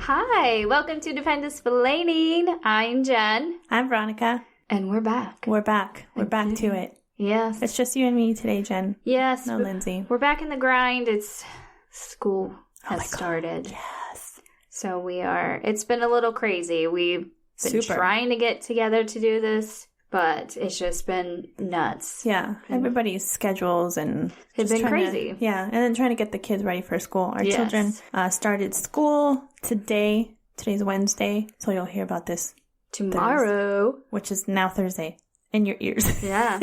Hi, welcome to DEPENDAsplaining. I'm Jen. I'm Veronica. And we're back. We're back to it. Yes. It's just you and me today, Jen. Yes. No Lindsay. We're back in the grind. School has started. Yes. So it's been a little crazy. We've been trying to get together to do this, but it's just been nuts. Yeah. Everybody's schedules and it's been crazy. And then trying to get the kids ready for school. Our children started school today. Today's Wednesday, so you'll hear about this tomorrow, which is now Thursday in your ears. Yeah.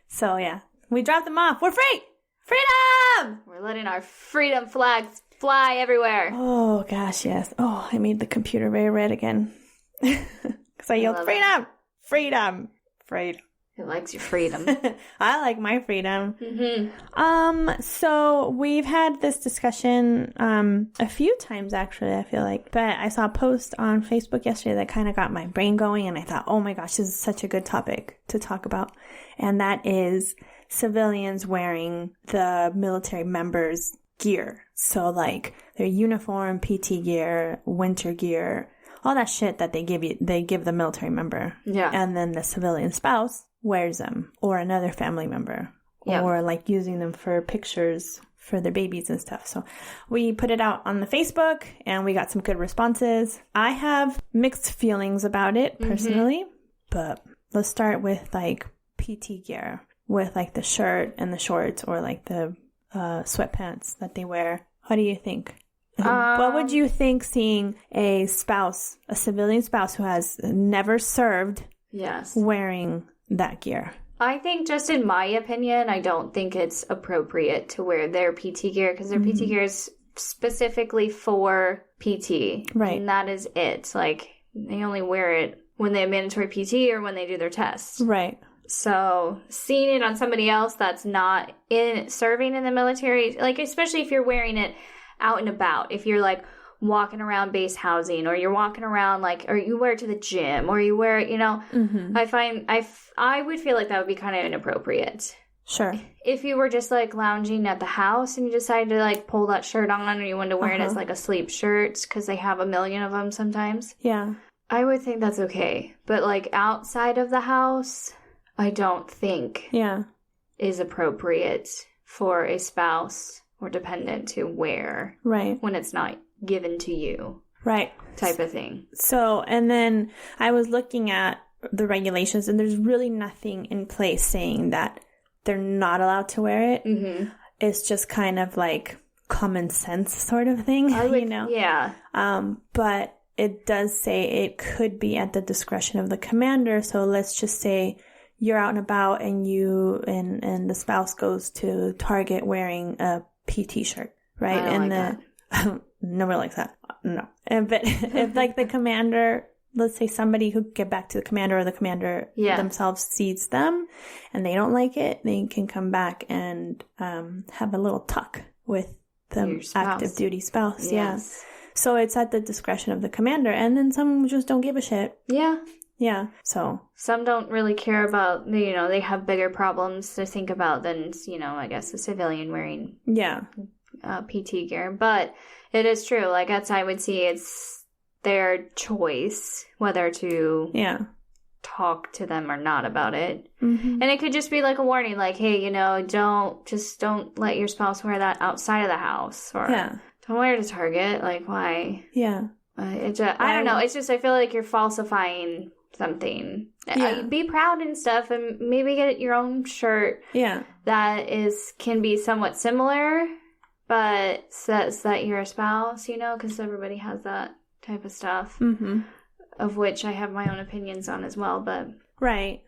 So yeah, we dropped them off. We're free. Freedom! We're letting our freedom flags fly everywhere. Oh gosh, yes. Oh, I made the computer very red again. Because I yelled, freedom! It likes your freedom. I like my freedom. Mm-hmm. So we've had this discussion a few times, actually, I feel like. But I saw a post on Facebook yesterday that kind of got my brain going. And I thought, oh my gosh, this is such a good topic to talk about. And that is civilians wearing the military members' gear. So like their uniform, PT gear, winter gear, all that shit that they give the military member. Yeah. And then the civilian spouse wears them, or another family member, or like using them for pictures for their babies and stuff. So we put it out on the Facebook and we got some good responses. I have mixed feelings about it personally, but let's start with like PT gear, with like the shirt and the shorts, or like the sweatpants that they wear. What do you think? What would you think seeing a civilian spouse who has never served, wearing that gear? I think, just in my opinion, I don't think it's appropriate to wear their PT gear, because their PT gear is specifically for PT. Right. And that is it. Like, they only wear it when they have mandatory PT or when they do their tests. Right. So seeing it on somebody else that's not serving in the military, like, especially if you're wearing it out and about, if you're like walking around base housing, or you're walking around like, or you wear it to the gym, or you wear it, I would feel like that would be kind of inappropriate. Sure. If you were just like lounging at the house and you decided to like pull that shirt on, or you wanted to wear it as like a sleep shirt, because they have a million of them sometimes. Yeah. I would think that's okay. But like outside of the house, I don't think is appropriate for a spouse or dependent to wear. Right. When it's not given to you. Right. Type of thing. So, and then I was looking at the regulations, and there's really nothing in place saying that they're not allowed to wear it. Mm-hmm. It's just kind of like common sense sort of thing, Yeah. But it does say it could be at the discretion of the commander. So let's just say you're out and about, and you and the spouse goes to Target wearing a PT shirt, right? I don't like that. Nobody likes that. No. But if like the commander, let's say somebody who get back to the commander, or the commander themselves sees them and they don't like it, they can come back and have a little talk with the active duty spouse. Yes. Yeah. So it's at the discretion of the commander, and then some just don't give a shit. Yeah. Yeah. So some don't really care about, they have bigger problems to think about than, I guess a civilian wearing PT gear. But it is true. Like, I would see it's their choice whether to talk to them or not about it. Mm-hmm. And it could just be like a warning, like, hey, don't let your spouse wear that outside of the house, or don't wear it to Target. Like, why? Yeah. I don't know. It's just, I feel like you're falsifying something. Be proud and stuff, and maybe get your own shirt that can be somewhat similar, but says that you're a spouse, because everybody has that type of stuff, of which I have my own opinions on as well. But right.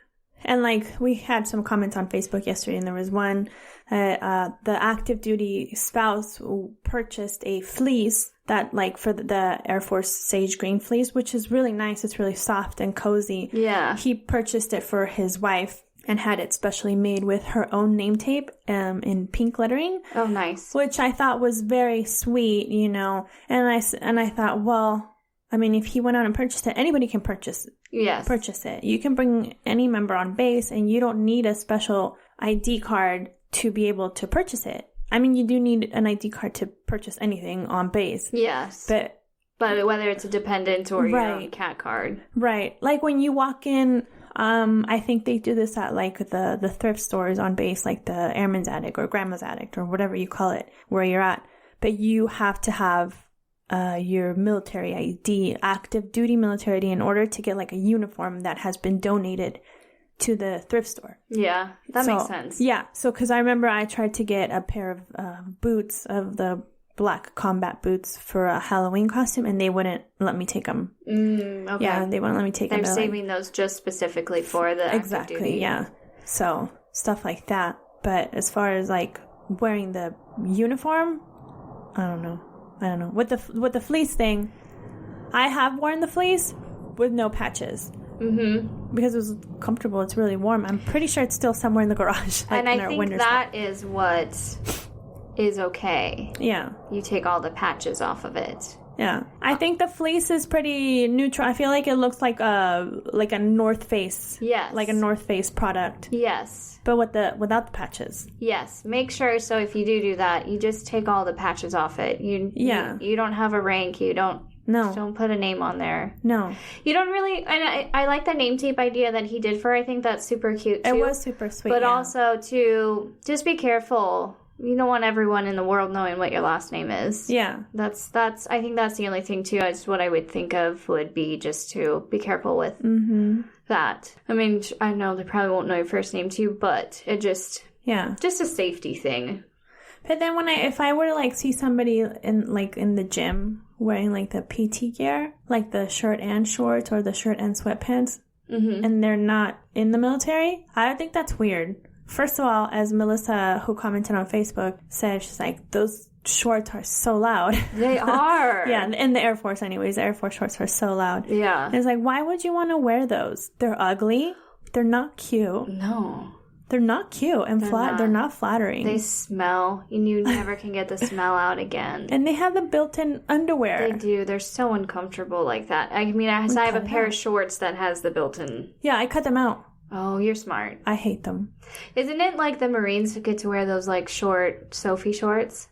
And like, we had some comments on Facebook yesterday, and there was one, the active duty spouse purchased a fleece that, like, for the Air Force sage green fleece, which is really nice. It's really soft and cozy. Yeah. He purchased it for his wife and had it specially made with her own name tape in pink lettering. Oh, nice. Which I thought was very sweet, And I thought, well, I mean, if he went out and purchased it, anybody can purchase it. You can bring any member on base, and you don't need a special ID card to be able to purchase it. I mean, you do need an ID card to purchase anything on base. Yes. But But whether it's a dependent or your own cat card. Right. Like when you walk in, I think they do this at like the thrift stores on base, like the Airman's Attic or Grandma's Attic or whatever you call it, where you're at. But you have to have your military ID, active duty military ID, in order to get like a uniform that has been donated to the thrift store. Yeah, that makes sense. Yeah. So, because I remember I tried to get a pair of boots, of the black combat boots, for a Halloween costume, and they wouldn't let me take them. Okay. Yeah, they wouldn't let me take them. They're saving those just specifically for the active duty. Yeah. So, stuff like that. But as far as like wearing the uniform, I don't know. With the fleece thing, I have worn the fleece with no patches. Mm-hmm. Because it was comfortable. It's really warm. I'm pretty sure it's still somewhere in the garage. Like, and I think that is what is okay. Yeah. You take all the patches off of it. Yeah. I think the fleece is pretty neutral. I feel like it looks like a North Face. Yes. Like a North Face product. Yes. But without the patches. Yes. Make sure, so if you do that, you just take all the patches off it. You don't have a rank. You don't. No. Don't put a name on there. No. You don't really... And I like the name tape idea that he did for. I think that's super cute, too. It was super sweet, But also, to just be careful. You don't want everyone in the world knowing what your last name is. Yeah. That's. I think that's the only thing, too. Is what I would think of would be just to be careful with that. I mean, I know they probably won't know your first name, too, but it just... Yeah. Just a safety thing. But then if I were to like see somebody in the gym wearing like the PT gear, like the shirt and shorts or the shirt and sweatpants, and they're not in the military, I think that's weird. First of all, as Melissa, who commented on Facebook, said, she's like, those shorts are so loud. They are. Yeah, in the Air Force anyways. The Air Force shorts are so loud. Yeah. And it's like, why would you want to wear those? They're ugly. They're not cute. No. They're not cute and they're not flattering. They smell. And you never can get the smell out again. And they have the built-in underwear. They do. They're so uncomfortable like that. I mean, I have a pair of shorts that has the built-in. Yeah, I cut them out. Oh, you're smart. I hate them. Isn't it like the Marines who get to wear those like short Sophie shorts?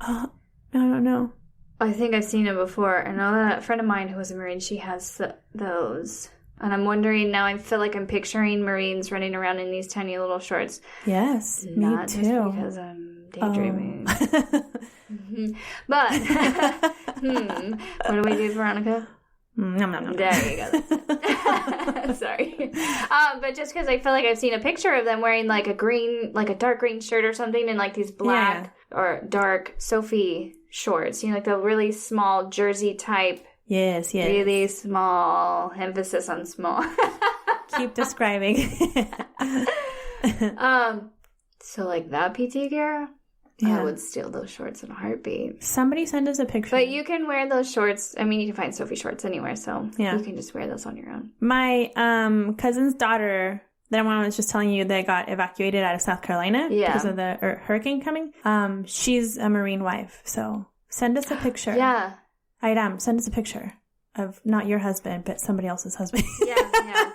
I don't know. I think I've seen it before. I know that a friend of mine who was a Marine, she has those. And I'm wondering now, I feel like I'm picturing Marines running around in these tiny little shorts. Yes, Not me too. Just because I'm daydreaming. But, what do we do, Veronica? There you go. Sorry. But just because I feel like I've seen a picture of them wearing like a dark green shirt or something, and like these black or dark Sophie shorts. You know, like the really small jersey type. Yes. Really small. Emphasis on small. Keep describing. So like that PT gear, I would steal those shorts in a heartbeat. Somebody send us a picture. But you can wear those shorts. I mean, you can find Sophie shorts anywhere, so you can just wear those on your own. My cousin's daughter, that one I was just telling you, that got evacuated out of South Carolina because of the hurricane coming. She's a Marine wife, so send us a picture. Yeah. Send us a picture of not your husband, but somebody else's husband. Yeah.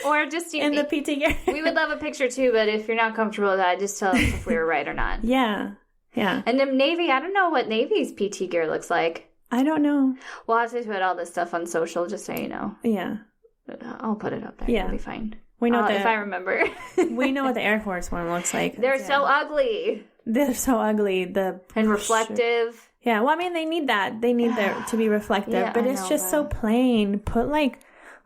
Or just in the PT gear. We would love a picture too, but if you're not comfortable with that, just tell us if we were right or not. Yeah. And then Navy, I don't know what Navy's PT gear looks like. I don't know. We'll have to put all this stuff on social, just so you know. Yeah. I'll put it up there. Yeah. It'll be fine. We know if I remember. We know what the Air Force one looks like. They're so ugly. They're so ugly. And reflective. Yeah, well, I mean, they need that. They need there to be reflective, but it's just so plain. Put like,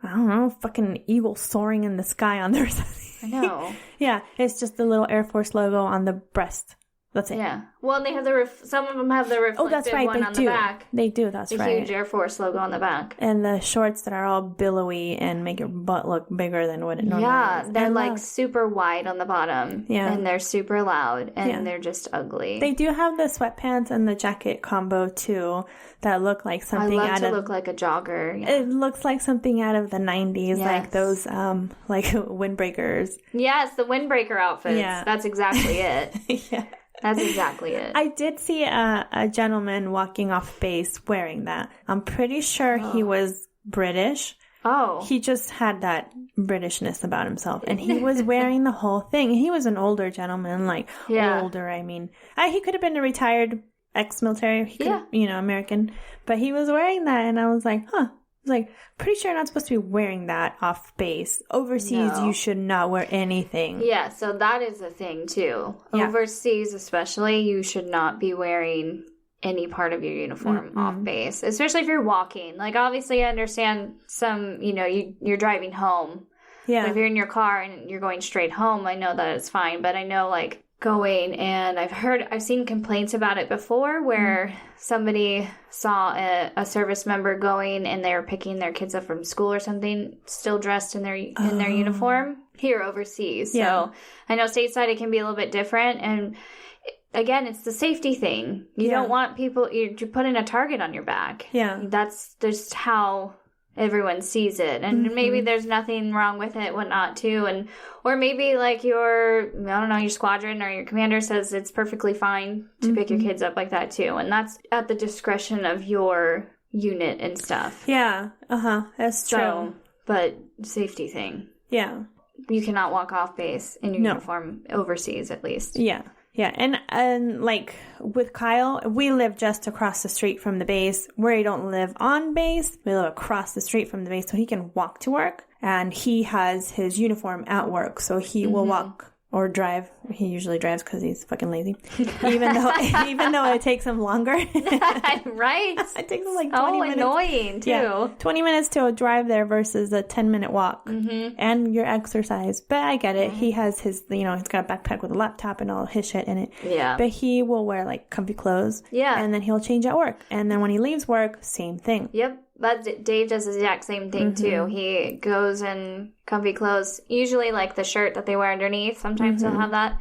I don't know, fucking eagle soaring in the sky on there or something. I know. Yeah, it's just the little Air Force logo on the breast. That's it. Yeah. Well, and they have some of them have the reflective one on the back. They do, that's right. The huge Air Force logo on the back. And the shorts that are all billowy and make your butt look bigger than what it normally is. Yeah, they're like super wide on the bottom. Yeah. And they're super loud. And they're just ugly. They do have the sweatpants and the jacket combo, too, that look like something look like a jogger. Yeah. It looks like something out of the 90s, like those, like, windbreakers. Yes, the windbreaker outfits. Yeah. That's exactly it. Yeah. That's exactly it. I did see a gentleman walking off base wearing that. I'm pretty sure he was British. Oh. He just had that Britishness about himself. And he was wearing the whole thing. He was an older gentleman, older, I mean. He could have been a retired ex-military, American, but he was wearing that, and I was like, huh. I was like, pretty sure you're not supposed to be wearing that off base. Overseas, you should not wear anything. Yeah, so that is a thing, too. Yeah. Overseas, especially, you should not be wearing any part of your uniform off base, especially if you're walking. Like, obviously, I understand some, you're driving home. Yeah. But if you're in your car and you're going straight home, I know that it's fine. But I know, like, going, and I've seen complaints about it before where somebody saw a service member going and they were picking their kids up from school or something, still dressed in their uniform here overseas. Yeah. So I know stateside it can be a little bit different, and again, it's the safety thing. You don't want people, you're putting a target on your back. Yeah. That's just how everyone sees it, and maybe there's nothing wrong with it, whatnot, too, or maybe like your squadron or your commander says it's perfectly fine to pick your kids up like that too, and that's at the discretion of your unit and stuff. Yeah, that's true. But safety thing. Yeah, you cannot walk off base in your uniform overseas, at least. Yeah. Yeah, and like with Kyle, we live just across the street from the base. We don't live on base. We live across the street from the base, so he can walk to work. And he has his uniform at work, so he will walk or drive. He usually drives because he's fucking lazy. Even though it takes him longer. Right? It takes him like 20 minutes. Annoying, too. Yeah, 20 minutes to drive there versus a 10-minute walk. And your exercise. But I get it. He has his, he's got a backpack with a laptop and all his shit in it. Yeah. But he will wear, like, comfy clothes. Yeah. And then he'll change at work. And then when he leaves work, same thing. Yep. But Dave does the exact same thing, too. He goes in comfy clothes, usually like the shirt that they wear underneath. Sometimes he'll have that.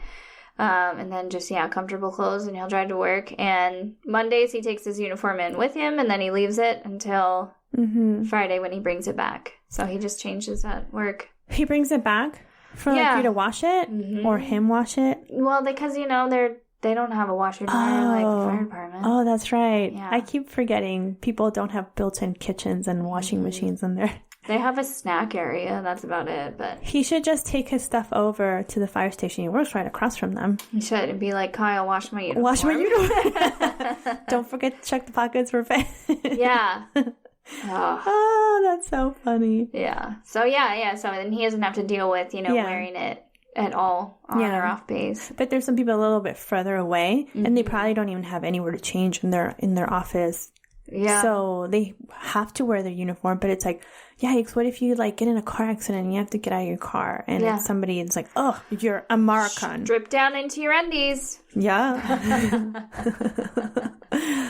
And then just, comfortable clothes, and he'll drive to work. And Mondays, he takes his uniform in with him, and then he leaves it until Friday when he brings it back. So he just changes at work. He brings it back for you to wash it? Or him wash it? Well, because, they don't have a washer dryer like the fire department. Oh, that's right. Yeah. I keep forgetting people don't have built-in kitchens and washing machines in there. They have a snack area. That's about it. But he should just take his stuff over to the fire station. He works right across from them. He should and be like, Kyle, wash my uniform. Wash my uniform. Don't forget to check the pockets for pay. Yeah. Oh, that's so funny. Yeah. So, So then he doesn't have to deal with, wearing it at all on or off base. But there's some people a little bit further away, and they probably don't even have anywhere to change in their office. Yeah. So they have to wear their uniform, but it's like, yikes, what if you like get in a car accident and you have to get out of your car and it's somebody, it's like, oh, you're American. Drip down into your undies. Yeah.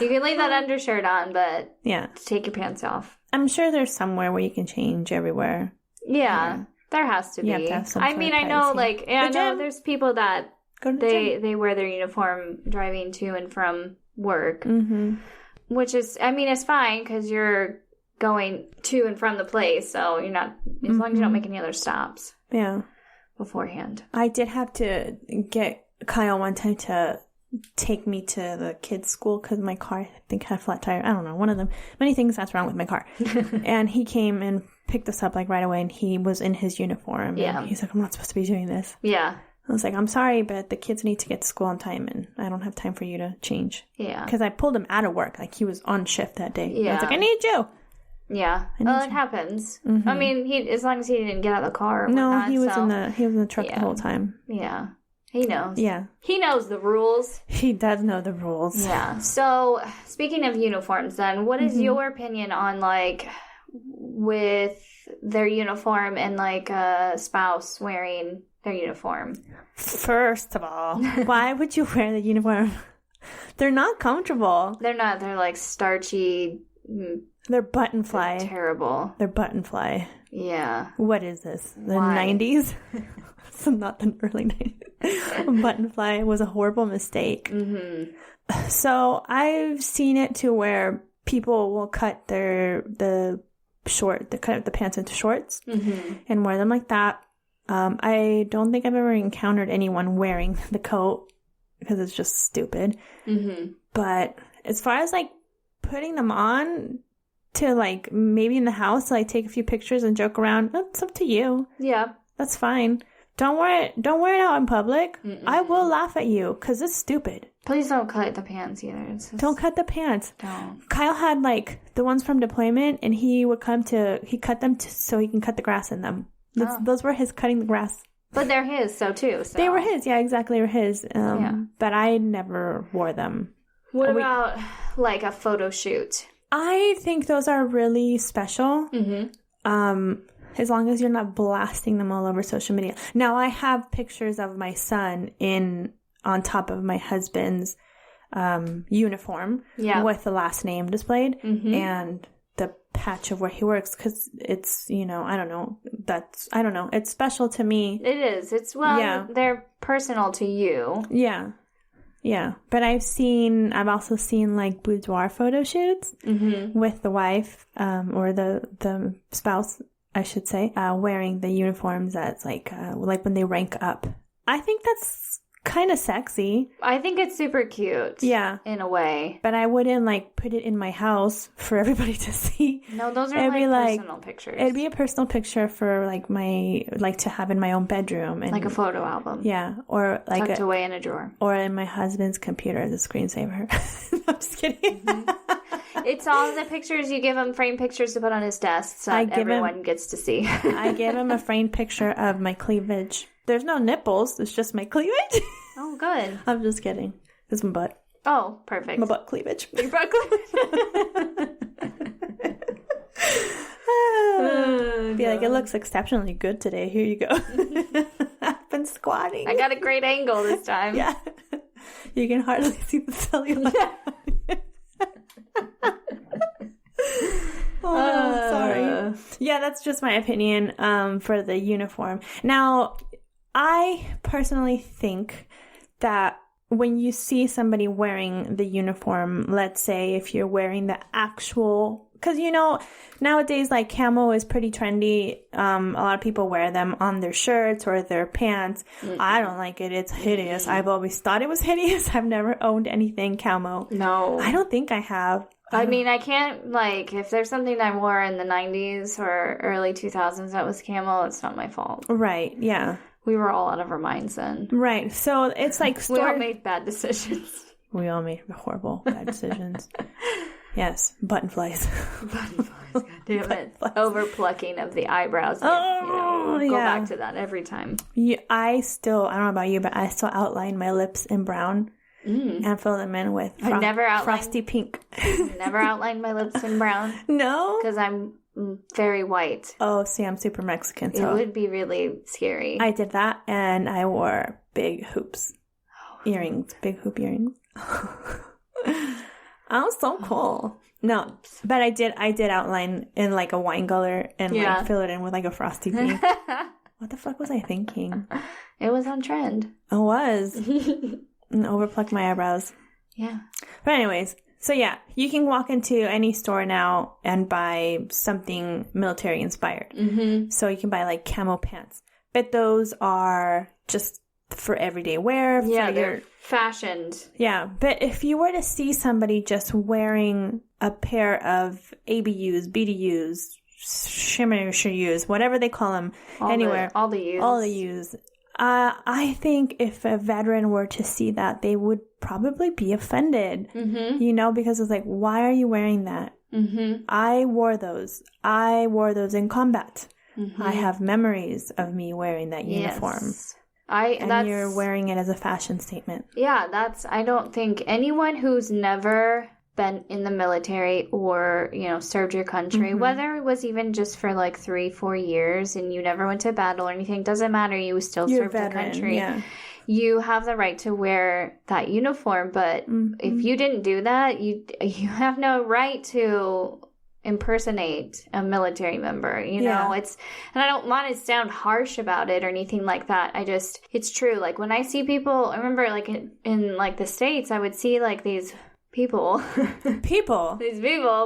You can leave that undershirt on, but take your pants off. I'm sure there's somewhere where you can change everywhere. Yeah. There has to be. I mean, I know, I know there's people that they wear their uniform driving to and from work, which is, I mean, it's fine because you're going to and from the place, so you're not, as long as you don't make any other stops. Yeah. Beforehand. I did have to get Kyle one time to take me to the kids' school because my car, I think, had a flat tire. I don't know, one of them. Many things that's wrong with my car. And he came and picked us up like right away, and he was in his uniform. Yeah. And he's like, I'm not supposed to be doing this. Yeah. I was like, I'm sorry, but the kids need to get to school on time, and I don't have time for you to change. Yeah. Because I pulled him out of work. Like, he was on shift that day. Yeah. I was like, I need you. Yeah. Well, it happens. I mean, as long as he didn't get out of the car. No, whatnot, he was in the truck the whole time. Yeah. He knows. Yeah. He knows the rules. He does know the rules. Yeah. So, speaking of uniforms then, what is your opinion on, with their uniform and, a spouse wearing their uniform? First of all, why would you wear the uniform? They're not comfortable. They're not. They're, starchy. They're button fly. They're terrible. They're button fly. Yeah. What is this? The 90s? So not the early 90s. Button fly was a horrible mistake. So I've seen it to where people will cut the pants into shorts and wear them like that. I don't think I've ever encountered anyone wearing the coat because it's just stupid. But as far as putting them on to maybe in the house to take a few pictures and joke around, that's up to you. Yeah. That's fine. Don't wear it out in public. Mm-mm. I will laugh at you because it's stupid. Please don't cut the pants either. Don't cut the pants. Don't. Kyle had like the ones from deployment, and he cut them so he can cut the grass in them. Those were his cutting the grass. But they're his, so. They were his, yeah, exactly, were his. But I never wore them. What about like a photo shoot? I think those are really special. Mm-hmm. As long as you're not blasting them all over social media. Now, I have pictures of my son on top of my husband's uniform with the last name displayed and the patch of where he works because it's, I don't know. It's special to me. It is. They're personal to you. Yeah. Yeah. But I've also seen like boudoir photo shoots with the wife or the spouse, I should say, wearing the uniforms that's like when they rank up. I think that's kind of sexy. I think it's super cute. Yeah. In a way. But I wouldn't like put it in my house for everybody to see. No, those are personal pictures. It'd be a personal picture for to have in my own bedroom. And, like a photo album. Yeah. Or like tucked away in a drawer. Or in my husband's computer as a screensaver. I'm just kidding. It's all the pictures. You give him framed pictures to put on his desk so everyone gets to see. I give him a framed picture of my cleavage. There's no nipples. It's just my cleavage. Oh, good. I'm just kidding. It's my butt. Oh, perfect. My butt cleavage. Your butt cleavage. Be like, it looks exceptionally good today. Here you go. I've been squatting. I got a great angle this time. Yeah. You can hardly see the cellulite. Oh, sorry. Yeah, that's just my opinion for the uniform. Now, I personally think that when you see somebody wearing the uniform, let's say if you're wearing the actual, because nowadays like camo is pretty trendy. A lot of people wear them on their shirts or their pants. I don't like it. It's hideous. I've always thought it was hideous. I've never owned anything camo. No. I don't think I have. I mean, I can't, if there's something I wore in the 90s or early 2000s that was camo, it's not my fault. Right, yeah. We were all out of our minds then. Right, so it's like... We all made bad decisions. We all made horrible bad decisions. Yes, button flies. Button flies, God damn it. Over plucking of the eyebrows. Go back to that every time. I don't know about you, but I still outline my lips in brown. And fill them in with frosty pink. Never outlined my lips in brown. No? Because I'm very white. Oh, see, I'm super Mexican. So it would be really scary. I did that, and I wore big hoops. Earrings. Big hoop earrings. Oh, so cool. No, but I did outline in like a wine color and fill it in with like a frosty pink. What the fuck was I thinking? It was on trend. It was. And overpluck my eyebrows. Yeah. But anyways, so yeah, you can walk into any store now and buy something military inspired. Mm-hmm. So you can buy like camo pants. But those are just for everyday wear. Yeah, they're fashioned. Yeah, but if you were to see somebody just wearing a pair of ABUs, BDUs, shimmer shoes, whatever they call them, all the U's. I think if a veteran were to see that, they would probably be offended, because it's like, why are you wearing that? Mm-hmm. I wore those in combat. Mm-hmm. I have memories of me wearing that uniform. Yes. And you're wearing it as a fashion statement. Yeah, I don't think anyone who's never been in the military or, served your country, whether it was even just for like 3-4 years and you never went to battle or anything, doesn't matter. You still served the country. Yeah. You have the right to wear that uniform, but if you didn't do that, you have no right to impersonate a military member, it's, and I don't want to sound harsh about it or anything like that. It's true. Like when I see people, I remember like in like the States, I would see like these people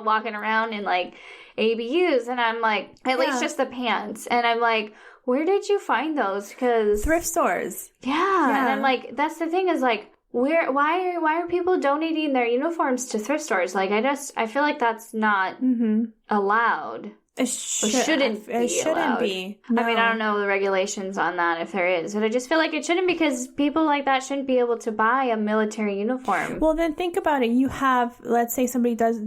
walking around in like ABUs, and I'm like, at least just the pants, and I'm like, where did you find those? Because thrift stores. Yeah, and I'm like, that's the thing is like, why are people donating their uniforms to thrift stores? Like I feel like that's not allowed. It shouldn't be. No. I mean, I don't know the regulations on that if there is, but I just feel like it shouldn't, because people like that shouldn't be able to buy a military uniform. Well, then think about it. You have, let's say somebody does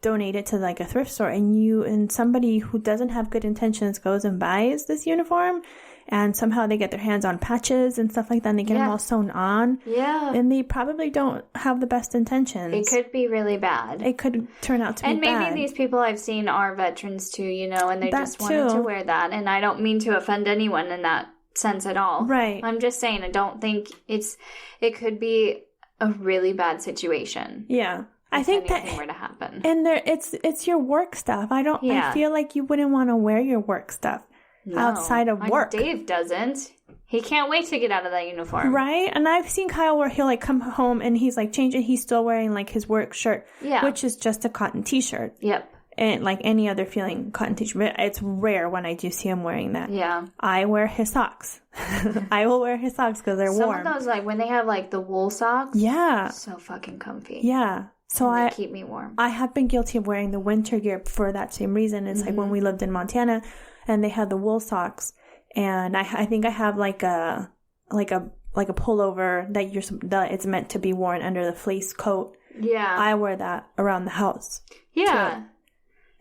donate it to like a thrift store, and somebody who doesn't have good intentions goes and buys this uniform, and somehow they get their hands on patches and stuff like that, and they get them all sewn on. Yeah. And they probably don't have the best intentions. It could be really bad. It could turn out to be bad. And maybe these people I've seen are veterans too, and they just wanted to wear that. And I don't mean to offend anyone in that sense at all. Right. I'm just saying I don't think it could be a really bad situation. Yeah. I think that were to happen. And it's your work stuff. I feel like you wouldn't want to wear your work stuff. No, outside of work. Dave doesn't. He can't wait to get out of that uniform. Right? And I've seen Kyle where he'll like come home and he's like changing. He's still wearing like his work shirt, which is just a cotton t-shirt. Yep. And like any other feeling cotton t-shirt. But it's rare when I do see him wearing that. Yeah. I wear his socks. I will wear his socks because they're warm. Some of those, like when they have like the wool socks. Yeah. So fucking comfy. Yeah. So they keep me warm. I have been guilty of wearing the winter gear for that same reason. It's like when we lived in Montana and they had the wool socks. And I think I have like a pullover that it's meant to be worn under the fleece coat. Yeah. I wear that around the house. Yeah.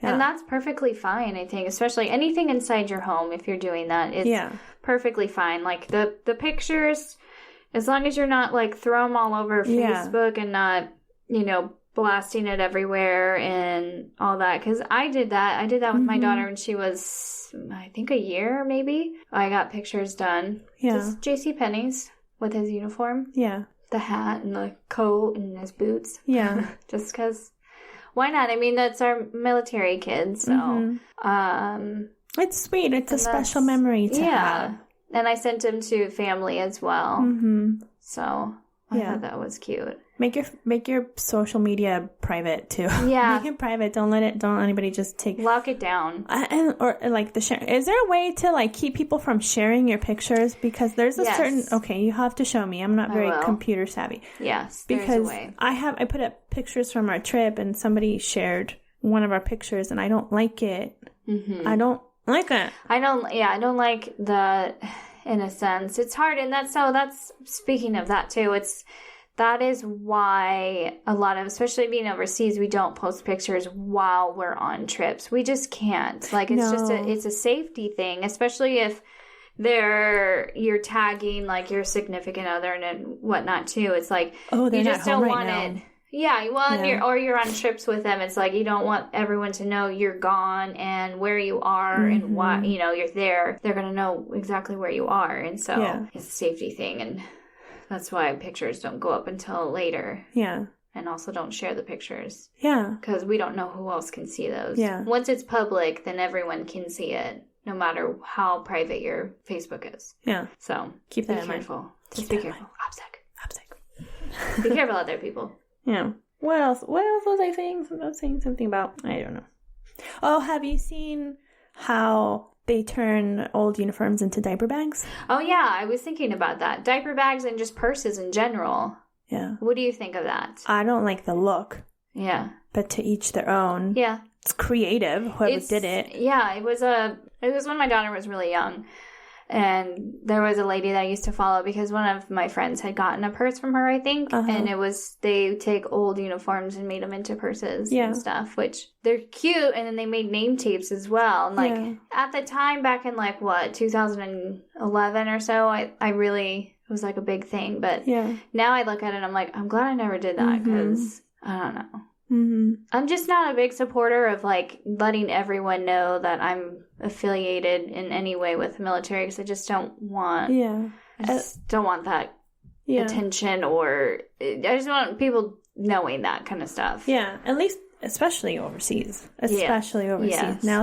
And that's perfectly fine, I think. Especially anything inside your home, if you're doing that, it's perfectly fine. Like the pictures, as long as you're not like throw them all over Facebook and not, blasting it everywhere and all that. Because I did that. I did that with my daughter when she was, I think, a year maybe. I got pictures done. Yeah. Just JCPenney's with his uniform. Yeah. The hat and the coat and his boots. Yeah. Just because. Why not? I mean, that's our military kids. So, it's sweet. It's a special memory to have. And I sent him to family as well. Mm-hmm. So I thought that was cute. Make your social media private too. Yeah, make it private. Don't let anybody just lock it down. Or like the share. Is there a way to like keep people from sharing your pictures? Because there's a certain. Okay, you have to show me. I'm not very computer savvy. Yes, because there's a way. I put up pictures from our trip and somebody shared one of our pictures and I don't like it. Mm-hmm. I don't like it. I don't like the. In a sense, it's hard, and that's speaking of that too. That is why a lot of, especially being overseas, we don't post pictures while we're on trips. We just can't. Like, it's it's a safety thing, especially if you're tagging like your significant other and whatnot too. It's like, you just don't want it. Yeah, well, you're on trips with them. It's like you don't want everyone to know you're gone and where you are and why, you're there. They're going to know exactly where you are. And so it's a safety thing. And that's why pictures don't go up until later. Yeah. And also don't share the pictures. Yeah. Because we don't know who else can see those. Yeah. Once it's public, then everyone can see it, no matter how private your Facebook is. Yeah. So keep that in mind. Just be careful. I'm sick. Be careful out there, people. Yeah. What else was I saying? I was saying something about, I don't know. Oh, have you seen how they turn old uniforms into diaper bags? Oh, yeah. I was thinking about that. Diaper bags and just purses in general. Yeah. What do you think of that? I don't like the look. Yeah. But to each their own. Yeah. It's creative, whoever did it. Yeah. It was when my daughter was really young. And there was a lady that I used to follow because one of my friends had gotten a purse from her, I think. And they take old uniforms and made them into purses and stuff, which they're cute. And then they made name tapes as well. And at the time, back in 2011 or so, I really, it was like a big thing. But now I look at it and I'm like, I'm glad I never did that because I don't know. Mm-hmm. I'm just not a big supporter of letting everyone know that I'm affiliated in any way with the military because I just don't want. Yeah, I just don't want that attention, or I just want people knowing that kind of stuff. Yeah, at least especially overseas. Yes. Now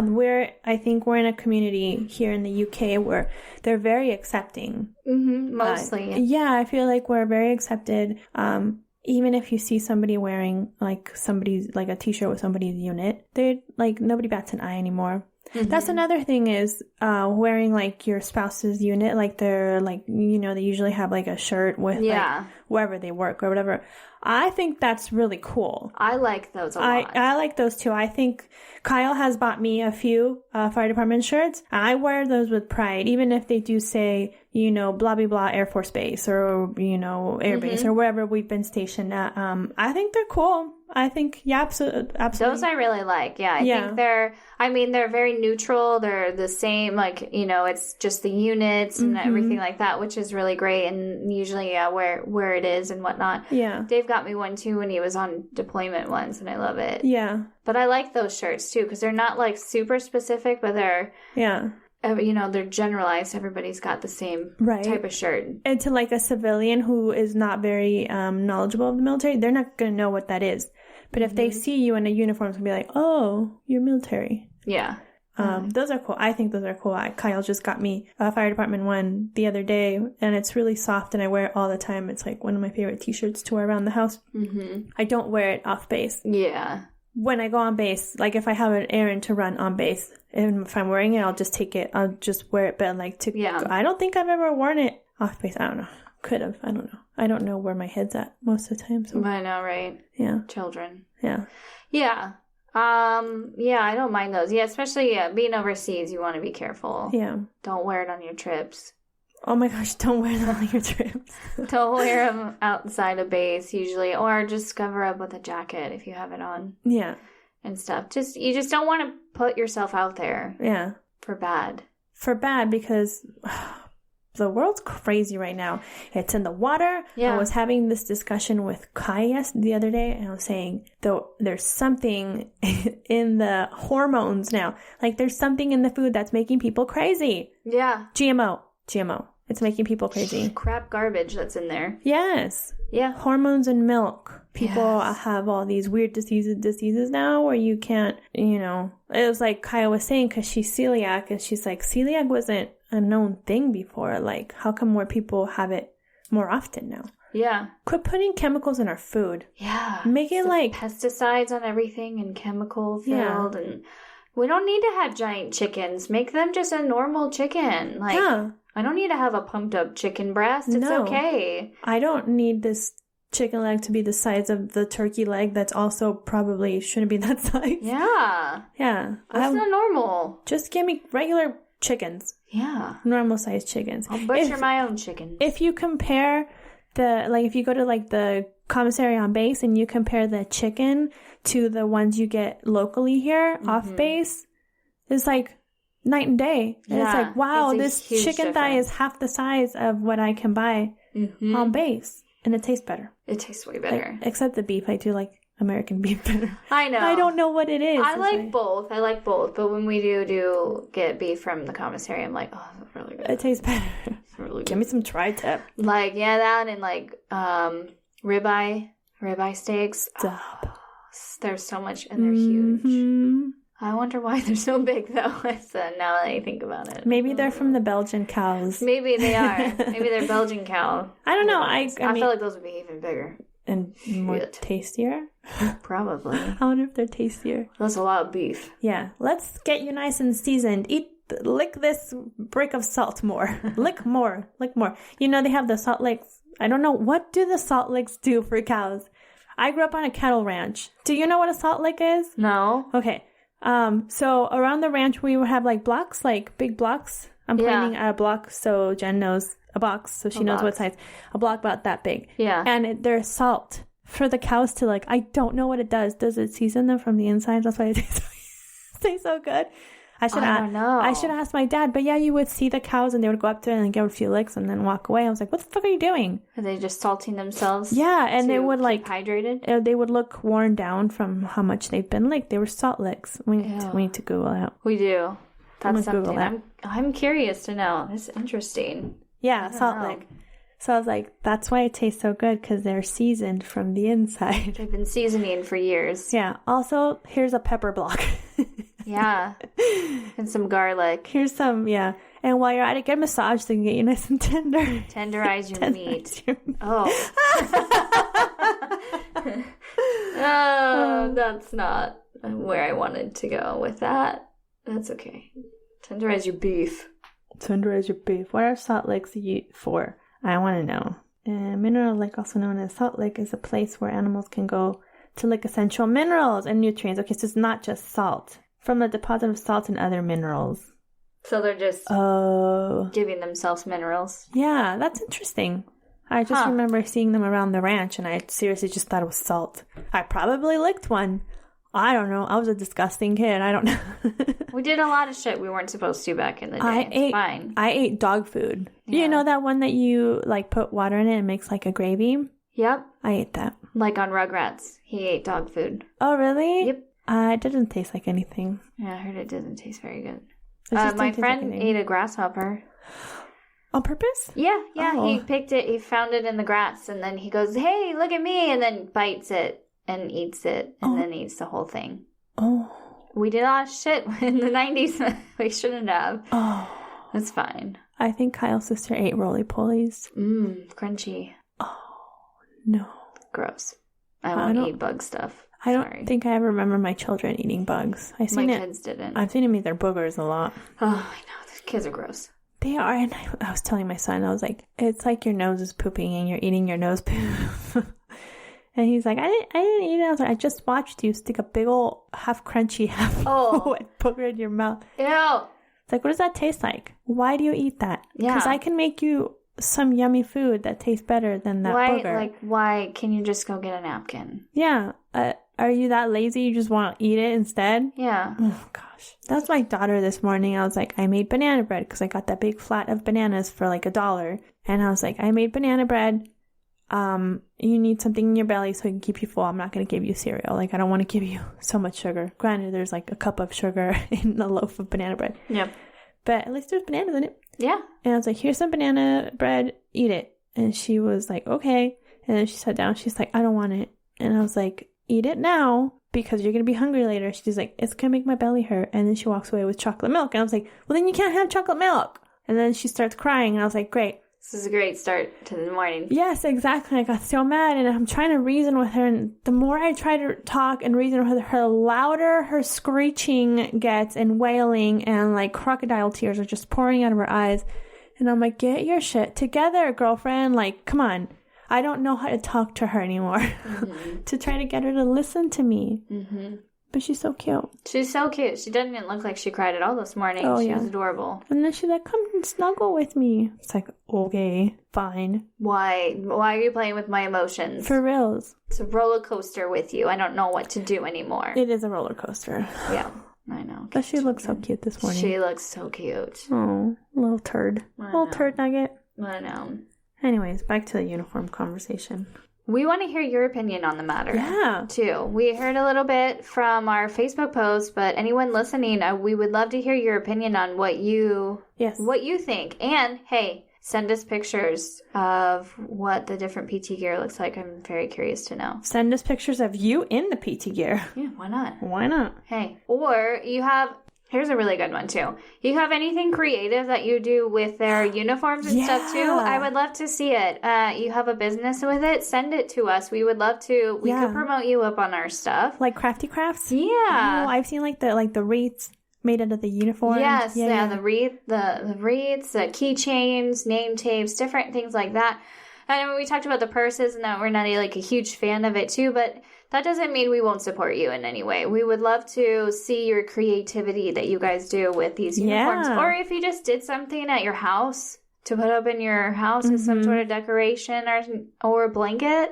I think we're in a community here in the UK where they're very accepting. Mm-hmm, mostly. I feel like we're very accepted. Even if you see somebody wearing a t-shirt with somebody's unit, they're nobody bats an eye anymore. Mm-hmm. That's another thing is wearing like your spouse's unit, like they're like, you know, they usually have like a shirt with like wherever they work or whatever. I think that's really cool. I like those a lot. I like those too. I think Kyle has bought me a few fire department shirts. I wear those with pride, even if they do say, you know, blah, blah, blah, Air Force Base or, you know, Air Base or wherever we've been stationed at. I think they're cool. I think, absolutely. Those I really like. Yeah, I think they're very neutral. They're the same, like, you know, it's just the units and everything like that, which is really great. And usually, where it is and whatnot. Yeah. Dave got me one too when he was on deployment once, and I love it. Yeah. But I like those shirts too, because they're not like super specific, but they're... Yeah. You know, they're generalized. Everybody's got the same type of shirt. And to like a civilian who is not very knowledgeable of the military, they're not going to know what that is. But if they see you in a uniform, it's going to be like, oh, you're military. Yeah. Those are cool. I think those are cool. Kyle just got me a fire department one the other day, and it's really soft, and I wear it all the time. It's like one of my favorite t-shirts to wear around the house. Mm-hmm. I don't wear it off base. Yeah. When I go on base, like if I have an errand to run on base, and if I'm wearing it, I'll just take it. I'll just wear it. But like I don't think I've ever worn it off base. I don't know. Could have. I don't know. I don't know where my head's at most of the time. So I know, right? Yeah. Children. Yeah. Yeah. Yeah, I don't mind those. Yeah, especially being overseas, you want to be careful. Yeah. Don't wear it on your trips. Oh my gosh, don't wear them on your trips. Don't wear them outside of base usually, or just cover up with a jacket if you have it on. Yeah. And stuff. You just don't want to put yourself out there. Yeah. For bad. For bad because the world's crazy right now. It's in the water. Yeah. I was having this discussion with Kai the other day, and I was saying, though, there's something in the hormones now. Like, there's something in the food that's making people crazy. Yeah. GMO. It's making people crazy. Crap garbage that's in there. Yes. Yeah. Hormones in milk. People have all these weird diseases now where you can't, you know. It was like Kaya was saying, because she's celiac, and she's like, celiac wasn't a known thing before. Like, how come more people have it more often now? Yeah. Quit putting chemicals in our food. Yeah. Make it like pesticides on everything and chemical filled and we don't need to have giant chickens. Make them just a normal chicken. Like, I don't need to have a pumped up chicken breast. It's okay. I don't need this chicken leg to be the size of the turkey leg that's also probably shouldn't be that size. Yeah. Yeah. That's not normal. Just give me regular chickens. Yeah. Normal sized chickens. I'll butcher my own chicken. If you compare if you go to like the commissary on base and you compare the chicken to the ones you get locally here off base, it's like night and day. And it's like, wow, this chicken thigh is half the size of what I can buy on base. And it tastes better. It tastes way better. Except the beef. I do like American beef better. I know. I don't know what it is. I like both. But when we do get beef from the commissary, I'm like, oh, that's really good. It tastes better. It's really good. Give me some tri-tip. Like, that and like ribeye steaks. Oh, there's so much, and they're huge. I wonder why they're so big, though. So now that I think about it. Maybe they're from the Belgian cows. Maybe they are. Maybe they're Belgian cow. I don't know. I feel like those would be even bigger. And more tastier? Probably. I wonder if they're tastier. That's a lot of beef. Yeah. Let's get you nice and seasoned. Lick this brick of salt more. Lick more. You know, they have the salt licks. I don't know. What do the salt licks do for cows? I grew up on a cattle ranch. Do you know what a salt lick is? No. Okay. So around the ranch, we would have like blocks, like big blocks. I'm pointing at a block so Jen knows a box, so she knows what size. A block about that big. Yeah. And there's salt for the cows to like, I don't know what it does. Does it season them from the inside? That's why it tastes so good. I don't know. I should ask my dad. But yeah, you would see the cows and they would go up there and give a few licks and then walk away. I was like, what the fuck are you doing? Are they just salting themselves? Yeah, and they would like hydrated. They would look worn down from how much they've been licked. They were salt licks. We need to Google that. We do. That's something I'm curious to know. It's interesting. Yeah, salt lick. So I was like, that's why it tastes so good, because they're seasoned from the inside. They've been seasoning for years. Yeah. Also, here's a pepper block. Yeah. And some garlic. Here's some, And while you're at it, get a massage so you can get you nice and tender. Tenderize your meat. Oh. Oh, that's not where I wanted to go with that. That's okay. Tenderize your beef. Tenderize your beef. What are salt licks used for? I want to know. Mineral lick, also known as salt lick, is a place where animals can go to lick essential minerals and nutrients. Okay, so it's not just salt. From a deposit of salt and other minerals. So they're just giving themselves minerals. Yeah, that's interesting. I just remember seeing them around the ranch, and I seriously just thought it was salt. I probably licked one. I don't know. I was a disgusting kid. I don't know. We did a lot of shit we weren't supposed to back in the day. I ate dog food. Yeah. You know that one that you like put water in it and makes like a gravy? Yep. I ate that. Like on Rugrats. He ate dog food. Oh, really? Yep. It didn't taste like anything. Yeah, I heard it doesn't taste very good. My friend ate a grasshopper. On purpose? Yeah. Oh. He picked it. He found it in the grass, and then he goes, "Hey, look at me!" and then bites it and eats it, and then eats the whole thing. Oh. We did a lot of shit in the 90s. We shouldn't have. Oh. That's fine. I think Kyle's sister ate roly-polies. Crunchy. Oh, no. Gross. I won't eat bug stuff. I don't think I ever remember my children eating bugs. My kids didn't. I've seen them eat their boogers a lot. Oh, I know. The kids are gross. They are. And I was telling my son, I was like, it's like your nose is pooping and you're eating your nose poop. And he's like, I didn't eat it. I was like, I just watched you stick a big old half crunchy, half wet booger in your mouth. Ew. It's like, what does that taste like? Why do you eat that? Yeah. Because I can make you some yummy food that tastes better than that booger. Why can you just go get a napkin? Yeah. Are you that lazy? You just want to eat it instead? Yeah. Oh, gosh. That was my daughter this morning. I was like, I made banana bread because I got that big flat of bananas for like $1. And I was like, I made banana bread. You need something in your belly so it can keep you full. I'm not going to give you cereal. Like, I don't want to give you so much sugar. Granted, there's like a cup of sugar in a loaf of banana bread. Yep. But at least there's bananas in it. Yeah. And I was like, here's some banana bread. Eat it. And she was like, okay. And then she sat down. She's like, I don't want it. And I was like, eat it now because you're going to be hungry later. She's like, it's going to make my belly hurt. And then she walks away with chocolate milk. And I was like, well, then you can't have chocolate milk. And then she starts crying. And I was like, great. This is a great start to the morning. Yes, exactly. I got so mad, and I'm trying to reason with her, and the more I try to talk and reason with her, the louder her screeching gets and wailing, and like crocodile tears are just pouring out of her eyes. And I'm like, get your shit together, girlfriend. Like, come on. I don't know how to talk to her anymore to try to get her to listen to me. Mm-hmm. But she's so cute. She's so cute. She doesn't even look like she cried at all this morning. Oh, she was adorable. And then she's like, come and snuggle with me. It's like, okay, fine. Why are you playing with my emotions? For reals. It's a roller coaster with you. I don't know what to do anymore. It is a roller coaster. Yeah, I know. But she looks so cute this morning. She looks so cute. Oh, little turd. Little turd nugget. I know. Anyways, back to the uniform conversation. We want to hear your opinion on the matter. Yeah. Too. We heard a little bit from our Facebook post, but anyone listening, we would love to hear your opinion on what you think. And, hey, send us pictures of what the different PT gear looks like. I'm very curious to know. Send us pictures of you in the PT gear. Yeah, why not? Why not? Hey, or you have... Here's a really good one, too. You have anything creative that you do with their uniforms and stuff, too? I would love to see it. You have a business with it? Send it to us. We would love to. We could promote you up on our stuff. Like crafty crafts? Yeah. Oh, I've seen like the wreaths made out of the uniform. Yes, the wreaths, the keychains, name tapes, different things like that. I know we talked about the purses and that we're not like a huge fan of it, too, but... that doesn't mean we won't support you in any way. We would love to see your creativity that you guys do with these uniforms. Or if you just did something at your house to put up in your house as some sort of decoration or a blanket,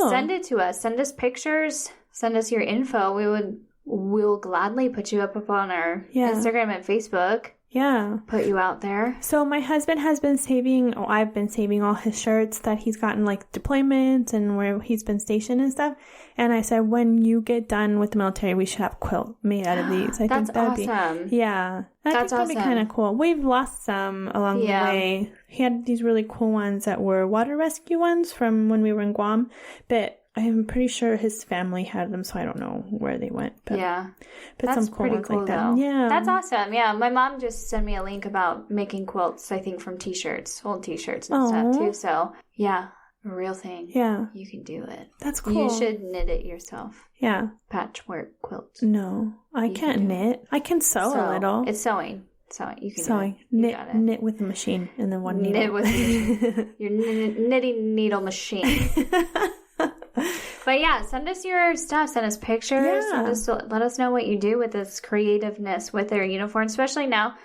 send it to us. Send us pictures. Send us your info. We'll gladly put you up on our Instagram and Facebook. Yeah. Put you out there. So my husband has been saving, I've been saving all his shirts that he's gotten like deployments and where he's been stationed and stuff. And I said, when you get done with the military, we should have a quilt made out of these. I think that would awesome. be, yeah. That's awesome. That'd be kind of cool. We've lost some along the way. He had these really cool ones that were water rescue ones from when we were in Guam, but I'm pretty sure his family had them, so I don't know where they went. But, but that's some cool pretty ones cool, like that. Though. Yeah, that's awesome. Yeah, my mom just sent me a link about making quilts. I think from t-shirts, old t-shirts and stuff too. So yeah, a real thing. Yeah. You can do it. That's cool. You should knit it yourself. Yeah. Patchwork quilt. No, I can't knit. I can sew a little. It's sewing. You can sewing. Knit with the machine and then one needle. Knit with the machine. Your knitting needle machine. But yeah, send us your stuff. Send us pictures. Let us know what you do with this creativeness with their uniform, especially now.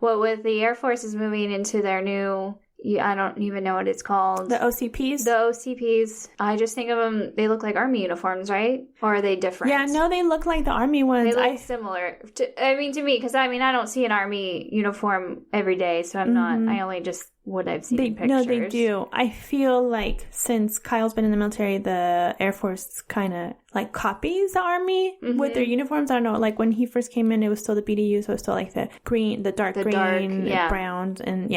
With the Air Force is moving into their new, I don't even know what it's called. The OCPs? The OCPs. I just think of them, they look like Army uniforms, right? Or are they different? Yeah, no, they look like the Army ones. They look similar. To me, because I don't see an Army uniform every day, so I'm not, I only just what I've seen in pictures. No, they do. I feel like since Kyle's been in the military, the Air Force kind of like copies the Army with their uniforms. I don't know, like when he first came in, it was still the BDU, so it was still like the green, the dark green, browns, and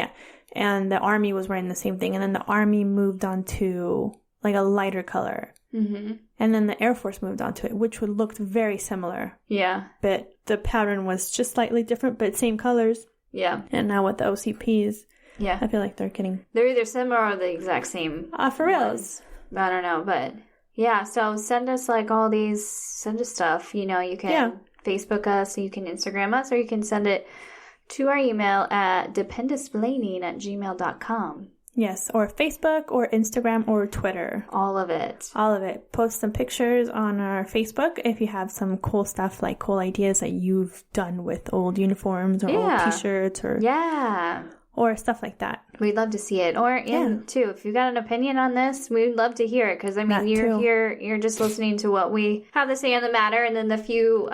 and the Army was wearing the same thing. And then the Army moved on to like a lighter color. Mm-hmm. And then the Air Force moved on to it, which would look very similar. Yeah. But the pattern was just slightly different, but same colors. Yeah. And now with the OCPs, I feel like they're either similar or the exact same. For reals. I don't know, but yeah, so send us like all these, send us stuff. You know, you can Facebook us, you can Instagram us, or you can send it to our email at DEPENDAsplaining@gmail.com. Yes, or Facebook or Instagram or Twitter. All of it. All of it. Post some pictures on our Facebook if you have some cool stuff, like cool ideas that you've done with old uniforms or old t-shirts or stuff like that. We'd love to see it. Or, too, if you've got an opinion on this, we'd love to hear it. Because, you're just listening to what we have to say on the matter. And then the few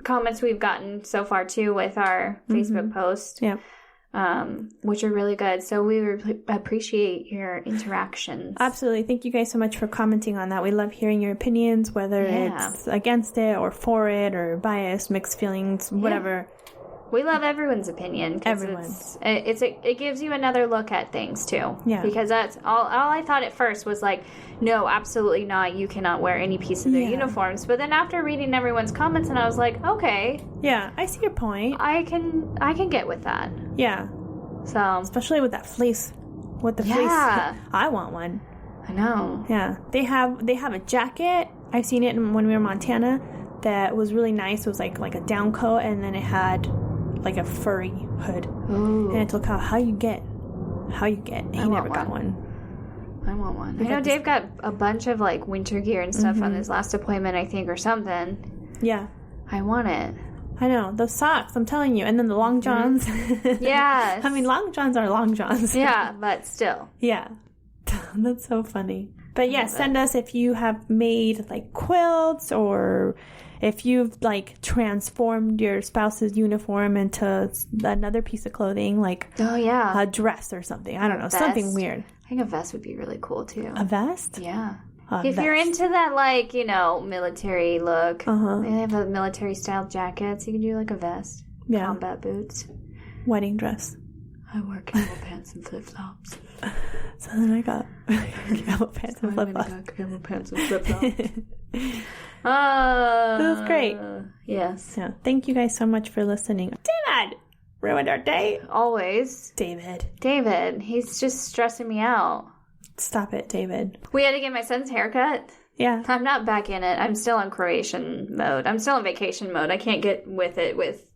comments we've gotten so far, too, with our Facebook post. Yeah. Which are really good. So we appreciate your interactions. Absolutely. Thank you guys so much for commenting on that. We love hearing your opinions, whether it's against it or for it or biased, mixed feelings, whatever. We love everyone's opinion. Everyone's. It gives you another look at things, too. Yeah. Because that's all I thought at first was like, no, absolutely not. You cannot wear any piece of their uniforms. But then after reading everyone's comments, and I was like, okay. Yeah, I see your point. I can get with that. Yeah. So. Especially with that fleece. With the fleece. I want one. I know. Yeah. They have a jacket. I've seen it when we were in Montana. That was really nice. It was like a down coat, and then it had like a furry hood. Ooh. And I told Kyle, how you get. He never got one. I want one. I know Dave got a bunch of like winter gear and stuff on his last deployment, I think, or something. Yeah. I want it. I know. Those socks, I'm telling you. And then the long johns. Yes. I mean, long johns are long johns. Yeah, but still. Yeah. That's so funny. But send us if you have made like quilts or if you've like transformed your spouse's uniform into another piece of clothing, like a dress or something. I don't know, something weird. I think a vest would be really cool too. A vest? Yeah. If you're into that, like, military look, they have a military style jackets. You can do like a vest. Yeah. Combat boots. Wedding dress. I wear camel pants and flip flops. So then I got camel pants and flip flops. Camel pants and flip flops. That was great. Yes. Yeah. Thank you guys so much for listening. David ruined our day. Always. David. He's just stressing me out. Stop it, David. We had to get my son's haircut. Yeah. I'm not back in it. I'm still in Croatian mode. I'm still in vacation mode. I can't get with it with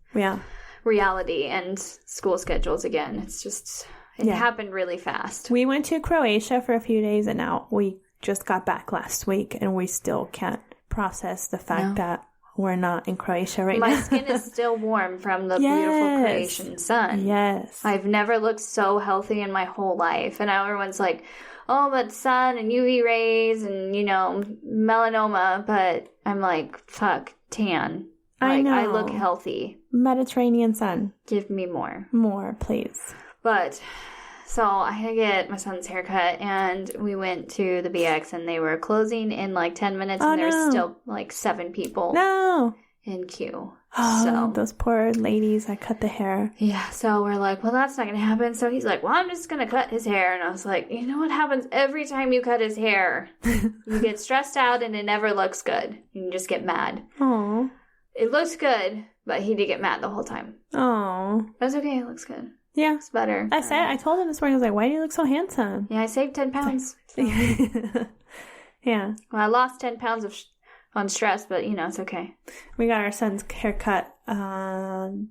reality and school schedules again. It's just, it happened really fast. We went to Croatia for a few days and now we just got back last week and we still can't process the fact that we're not in Croatia right now. My skin is still warm from the beautiful Croatian sun. Yes. I've never looked so healthy in my whole life. And everyone's like, oh, but sun and UV rays and, melanoma. But I'm like, fuck, tan. I know. I look healthy. Mediterranean sun. Give me more. More, please. But, so I had to get my son's haircut, and we went to the BX, and they were closing in like 10 minutes, and there's still like 7 people in queue. Oh, those poor ladies that cut the hair. Yeah, so we're like, well, that's not going to happen. So he's like, well, I'm just going to cut his hair. And I was like, you know what happens every time you cut his hair? You get stressed out, and it never looks good. You just get mad. Aww. It looks good, but he did get mad the whole time. Oh, that's okay. It looks good. Yeah. It's better. I told him this morning, I was like, why do you look so handsome? Yeah, I saved 10 pounds. Yeah. Well, I lost 10 pounds on stress, but, it's okay. We got our son's haircut the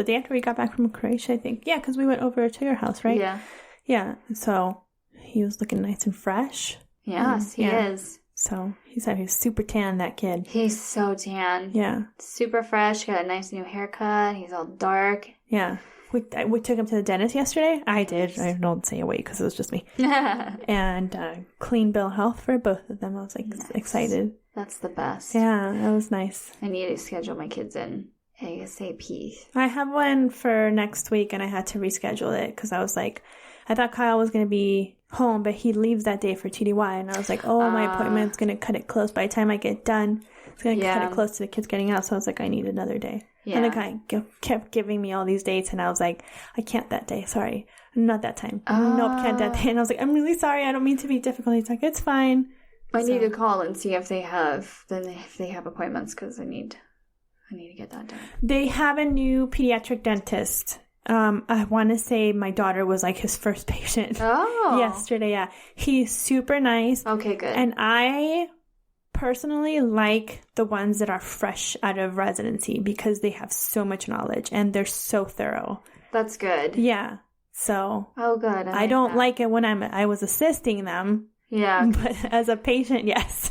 day after we got back from Croatia, I think. Yeah, because we went over to your house, right? Yeah. Yeah. So he was looking nice and fresh. Yes, he is. So he said he's super tan, that kid. He's so tan. Yeah. Super fresh. Got a nice new haircut. He's all dark. Yeah. We took him to the dentist yesterday. I did. I don't say away because it was just me. And clean bill of health for both of them. I was excited. That's the best. Yeah, that was nice. I need to schedule my kids in ASAP. I have one for next week and I had to reschedule it because I was like, I thought Kyle was going to be home, but he leaves that day for TDY. And I was like, my appointment's going to cut it close. By the time I get done, it's going to cut it close to the kids getting out. So I was like, I need another day. Yeah. And the guy kept giving me all these dates. And I was like, I can't that day. Sorry. Not that time. Nope, can't that day. And I was like, I'm really sorry. I don't mean to be difficult. He's like, it's fine. I need to call and see if they have appointments because I need to get that done. They have a new pediatric dentist. I want to say my daughter was like his first patient. Oh. Yesterday, yeah. He's super nice. Okay, good. And I personally like the ones that are fresh out of residency because they have so much knowledge and they're so thorough. That's good. Yeah. So. Oh, good. I don't like it when I was assisting them. Yeah. But as a patient, yes.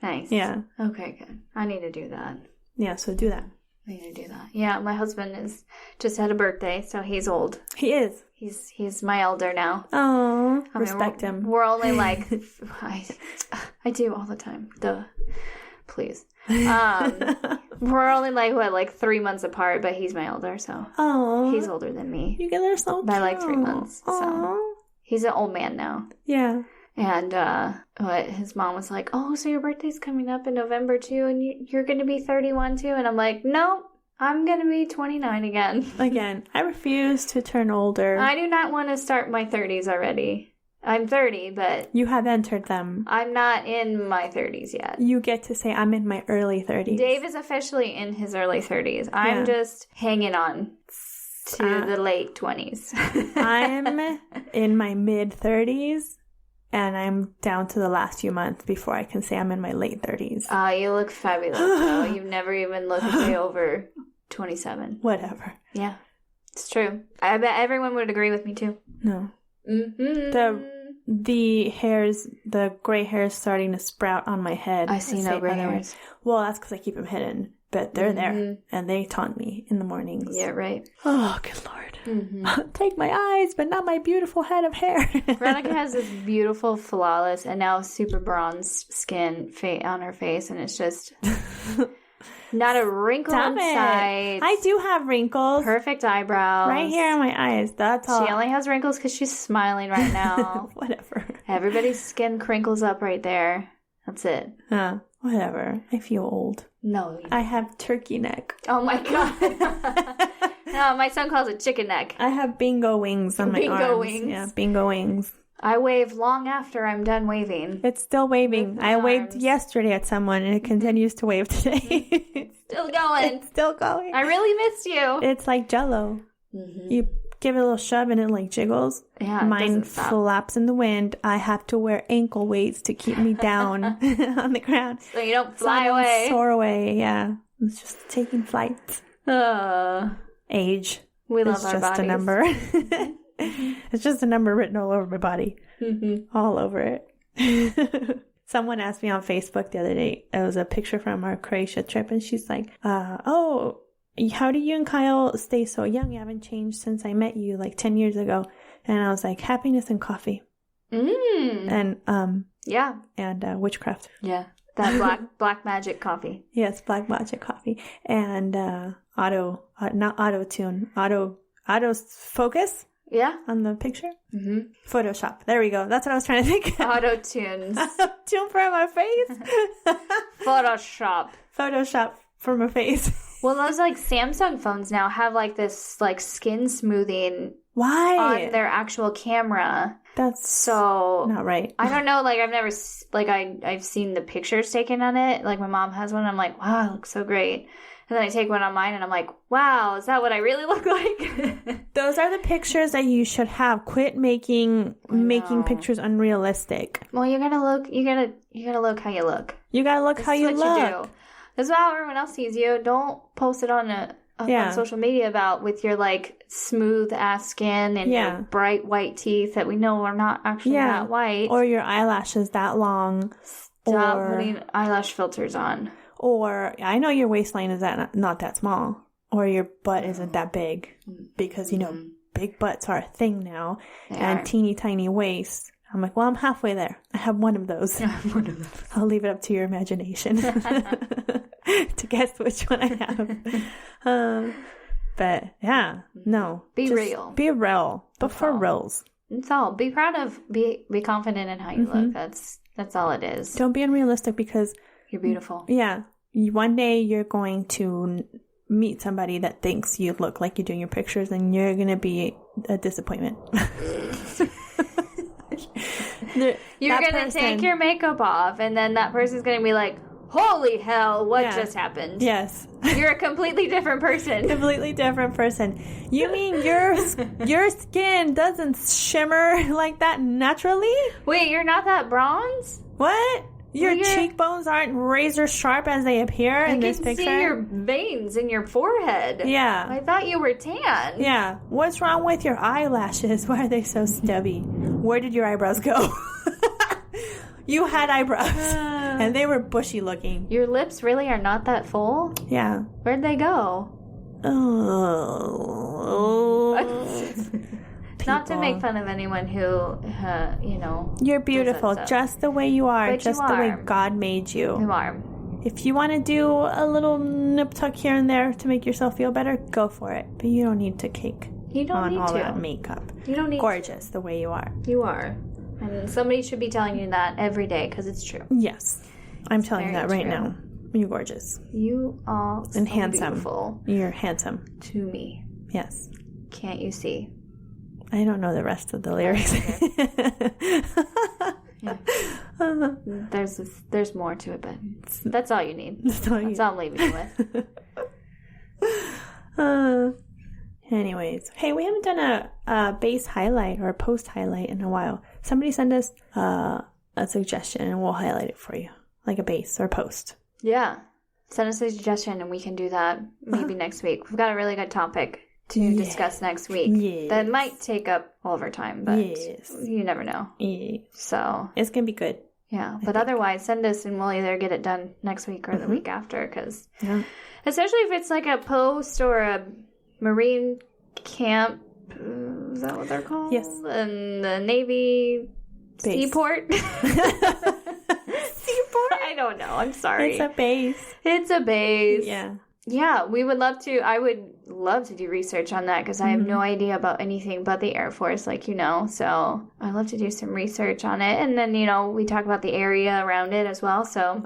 Nice. Yeah. Okay, good. I need to do that. Yeah, so do that. I need to do that. Yeah, my husband just had a birthday, so he's old. He is. He's my elder now. Oh, respect him. We're only like I do all the time. Duh. Please. We're only like 3 months apart, but he's my elder, so he's older than me. You guys are so cute. By like 3 months. Aww. So he's an old man now. Yeah. And his mom was like, oh, so your birthday's coming up in November too, and you're going to be 31 too? And I'm like, no, I'm going to be 29 again. Again, I refuse to turn older. I do not want to start my 30s already. I'm 30, but... You have entered them. I'm not in my 30s yet. You get to say, I'm in my early 30s. Dave is officially in his early 30s. I'm just hanging on to the late 20s. I'm in my mid-30s. And I'm down to the last few months before I can say I'm in my late 30s. You look fabulous, though. You've never even looked way over 27. Whatever. Yeah, it's true. I bet everyone would agree with me, too. No. Mm-hmm. The hairs, the gray hairs starting to sprout on my head. I see no gray hairs. Well, that's because I keep them hidden. But they're there, and they taunt me in the mornings. Yeah, right. Oh, good Lord. Mm-hmm. Take my eyes, but not my beautiful head of hair. Veronica has this beautiful, flawless, and now super bronzed skin on her face, and it's just not a wrinkle in sight. I do have wrinkles. Perfect eyebrows. Right here on my eyes. That's all. She only has wrinkles because she's smiling right now. Whatever. Everybody's skin crinkles up right there. That's it. Whatever. I feel old. No. I have turkey neck. Oh my God. No, my son calls it chicken neck. I have bingo wings on my arms. Bingo wings. Yeah, bingo wings. I wave long after I'm done waving. It's still waving. I waved yesterday at someone and it continues to wave today. It's still going. It's still going. I really missed you. It's like Jell-O. Mm-hmm. You give it a little shove and it like jiggles. Yeah, mine flaps in the wind. I have to wear ankle weights to keep me down on the ground. So you don't fly away. Soar away, yeah. It's just taking flight. Age. We love our bodies. It's just a number. It's just a number written all over my body. Mm-hmm. All over it. Someone asked me on Facebook the other day. It was a picture from our Croatia trip. And she's like, oh, how do you and Kyle stay so young? You haven't changed since I met you like 10 years ago. And I was like, happiness and coffee. And, yeah. And witchcraft. Yeah. That black magic coffee. Yes, black magic coffee. And not auto-tune, auto-focus. Yeah. On the picture? Mm-hmm. Photoshop. There we go. That's what I was trying to think. Auto-tunes. Auto-tune for my face? Photoshop for my face. Well, those like Samsung phones now have like this like skin smoothing. Why? On their actual camera. That's so not right. I don't know. Like I've never I've seen the pictures taken on it. Like my mom has one. I'm like, wow, it looks so great. And then I take one on mine and I'm like, wow, is that what I really look like? Those are the pictures that you should have. Quit making pictures unrealistic. Well, you gotta look how you look. You gotta look how you look. You do. That's how everyone else sees you. Don't post it on social media with your like smooth ass skin and your bright white teeth that we know are not actually that white. Or your eyelashes that long. Stop putting eyelash filters on. Or I know your waistline is not that small. Or your butt isn't that big. Because, big butts are a thing now. And teeny tiny waists. I'm like, well, I'm halfway there. I have one of those. I'll leave it up to your imagination to guess which one I have. But yeah, no. Be real. Be real. But for reals. That's all. Be proud of, be confident in how you look. That's all it is. Don't be unrealistic because you're beautiful. Yeah. One day you're going to meet somebody that thinks you look like you do in your pictures and you're going to be a disappointment. You're going to take your makeup off and then that person's going to be like, holy hell, what just happened? Yes. You're a completely different person. Completely different person. You mean your skin doesn't shimmer like that naturally? Wait, you're not that bronze? What? Your cheekbones aren't razor sharp as they appear in this picture? I can see your veins in your forehead. Yeah. I thought you were tan. Yeah. What's wrong with your eyelashes? Why are they so stubby? Where did your eyebrows go? You had eyebrows, and they were bushy looking. Your lips really are not that full? Yeah. Where'd they go? Not to make fun of anyone who, You're beautiful just the way you are, but just the way God made you. You are. If you want to do a little nip tuck here and there to make yourself feel better, go for it. But you don't need to cake on all that makeup. You don't need gorgeous the way you are. You are. And somebody should be telling you that every day because it's true. Yes. I'm telling you that right now. You're gorgeous. You are so handsome. Beautiful. You're handsome. To me. Yes. Can't you see? I don't know the rest of the lyrics. There's more to it, but that's all you need. That's all I'm leaving you with. Anyways, hey, we haven't done a base highlight or a post highlight in a while. Somebody send us a suggestion and we'll highlight it for you, like a base or post. Yeah, send us a suggestion and we can do that maybe next week. We've got a really good topic to discuss next week that might take up all of our time, but you never know. Yes. So it's gonna be good. Yeah, but otherwise, send us and we'll either get it done next week or the week after, because especially if it's like a post or a Marine camp, is that what they're called? Yes. And the Navy base. Seaport? Seaport? I don't know. I'm sorry. It's a base. It's a base. Yeah. Yeah, I would love to do research on that because I have no idea about anything but the Air Force, so I'd love to do some research on it. And then, we talk about the area around it as well, so.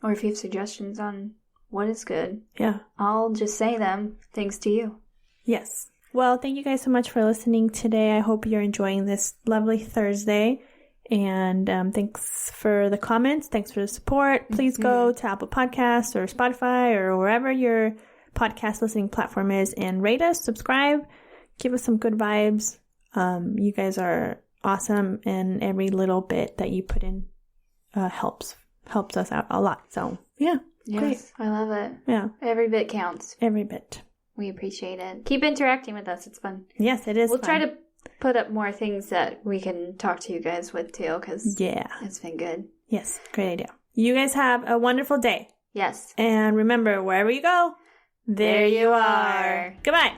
Or if you have suggestions on what is good. Yeah. I'll just say them thanks to you. Yes. Well, thank you guys so much for listening today. I hope you're enjoying this lovely Thursday. And thanks for the comments. Thanks for the support. Please go to Apple Podcasts or Spotify or wherever your podcast listening platform is and rate us, subscribe, give us some good vibes. You guys are awesome, and every little bit that you put in helps us out a lot. So, yeah. Yes, great. I love it. Yeah. Every bit counts. Every bit. We appreciate it. Keep interacting with us. It's fun. Yes, it is We'll try to put up more things that we can talk to you guys with too, because it's been good. Yes, great idea. You guys have a wonderful day. Yes. And remember, wherever you go, there you are. Goodbye.